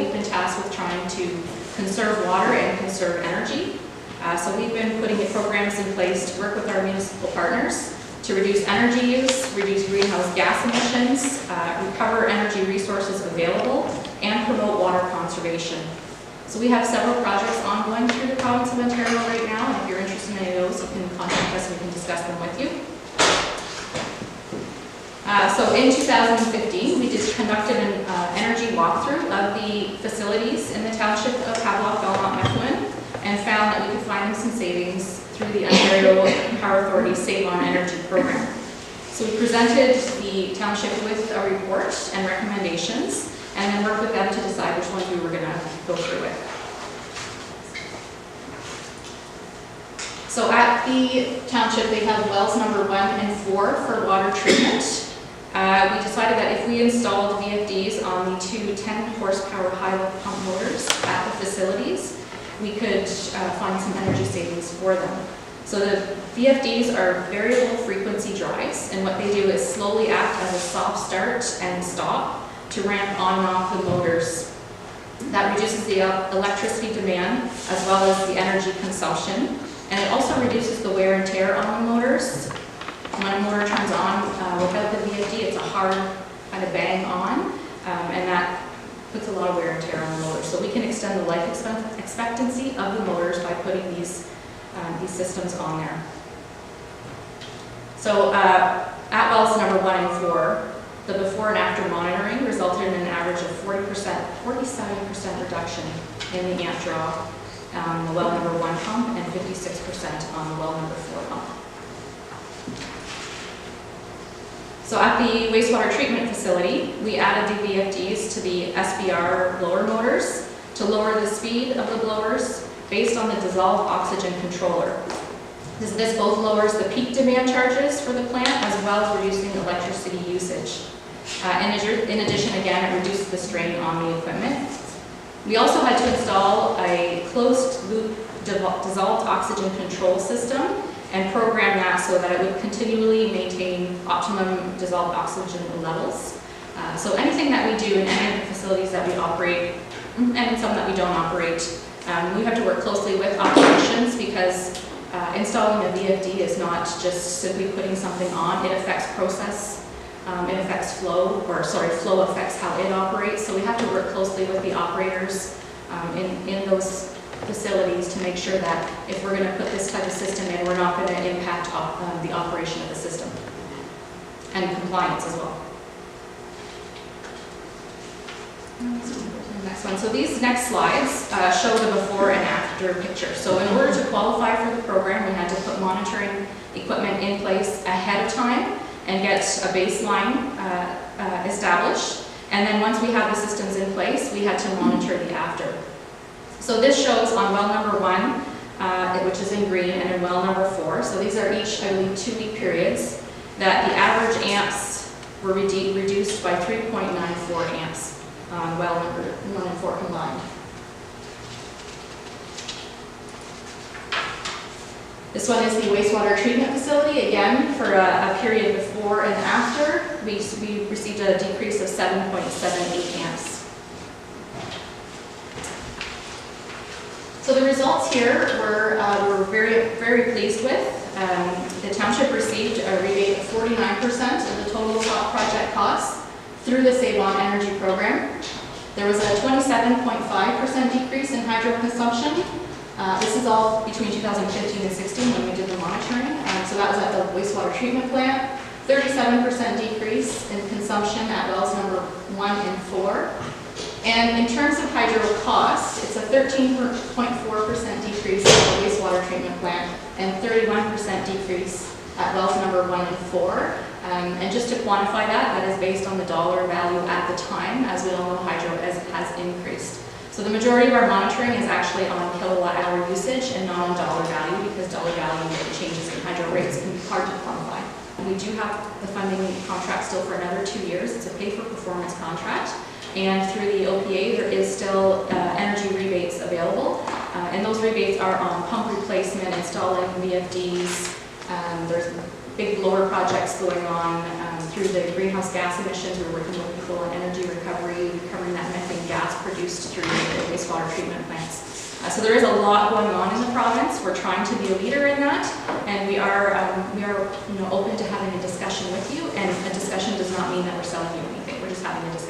we've been tasked with trying to conserve water and conserve energy. So we've been putting programs in place to work with our municipal partners to reduce energy use, reduce greenhouse gas emissions, recover energy resources available, and promote water conservation. So we have several projects ongoing through the province of Ontario right now, and if you're interested in any of those, you can contact us and we can discuss them with you. So in 2015, we just conducted an energy walkthrough of the facilities in the township of Havelock-Belmont-Methuen and found that we could find them some savings through the Ontario Power Authority Save on Energy program. So we presented the township with a report and recommendations and then worked with them to decide which ones we were going to go through with. So at the township, they have wells number 1 and 4 for water treatment. We decided that if we installed VFDs on the 2 10-horsepower high-lift pump motors at the facilities, we could find some energy savings for them. So the VFDs are variable frequency drives, and what they do is slowly act as a soft start and stop to ramp on and off the motors. That reduces the electricity demand as well as the energy consumption, and it also reduces the wear and tear on the motors. When a motor turns on without the VFD, it's a hard kind of bang on, and that puts a lot of wear and tear on the motor. So we can extend the life expectancy of the motors by putting these systems on there. So at wells number 1 and 4, the before and after monitoring resulted in an average of 47% reduction in the amp draw on the well number 1 pump and 56% on the well number 4 pump. So at the wastewater treatment facility, we added the VFDs to the SBR blower motors to lower the speed of the blowers based on the dissolved oxygen controller. This both lowers the peak demand charges for the plant as well as reducing electricity usage. In addition, again, it reduces the strain on the equipment. We also had to install a closed-loop dissolved oxygen control system and program that so that it would continually maintain optimum dissolved oxygen levels. So anything that we do in any of the facilities that we operate, and some that we don't operate, we have to work closely with operations because installing a VFD is not just simply putting something on. It affects process, it affects flow, flow affects how it operates. So we have to work closely with the operators in those facilities to make sure that if we're going to put this type of system in, we're not going to impact the operation of the system and compliance as well. Next one. So these next slides show the before and after picture. So in order to qualify for the program, we had to put monitoring equipment in place ahead of time and get a baseline established. And then once we had the systems in place, we had to monitor the after. So this shows on well number 1, which is in green, and in well number 4. So these are each, I believe, 2-week periods, that the average amps were reduced by 3.94 amps on well number 1 and 4 combined. This one is the wastewater treatment facility. Again, for a period before and after, we received a decrease of 7.78 amps. So the results here we're very pleased with. The township received a rebate of 49% of the total project costs through the Save on Energy program. There was a 27.5% decrease in hydro consumption. This is all between 2015 and 16 when we did the monitoring. So that was at the wastewater treatment plant. 37% decrease in consumption at wells number 1 and 4. And in terms of hydro cost, it's a 13.4% decrease at the wastewater treatment plant and 31% decrease at wells number 1 and 4. And just to quantify that, that is based on the dollar value at the time. As we all know, hydro has increased. So the majority of our monitoring is actually on kilowatt hour usage and not on dollar value, because dollar value and changes in hydro rates can be hard to quantify. We do have the funding contract still for another 2 years. It's a pay-for-performance contract. And through the OPA, there is still energy rebates available. And those rebates are on pump replacement, installing VFDs. There's big blower projects going on through the greenhouse gas emissions. We're working with people on energy recovery, recovering that methane gas produced through the wastewater treatment plants. So there is a lot going on in the province. We're trying to be a leader in that, and we are open to having a discussion with you. And a discussion does not mean that we're selling you anything. We're just having a discussion.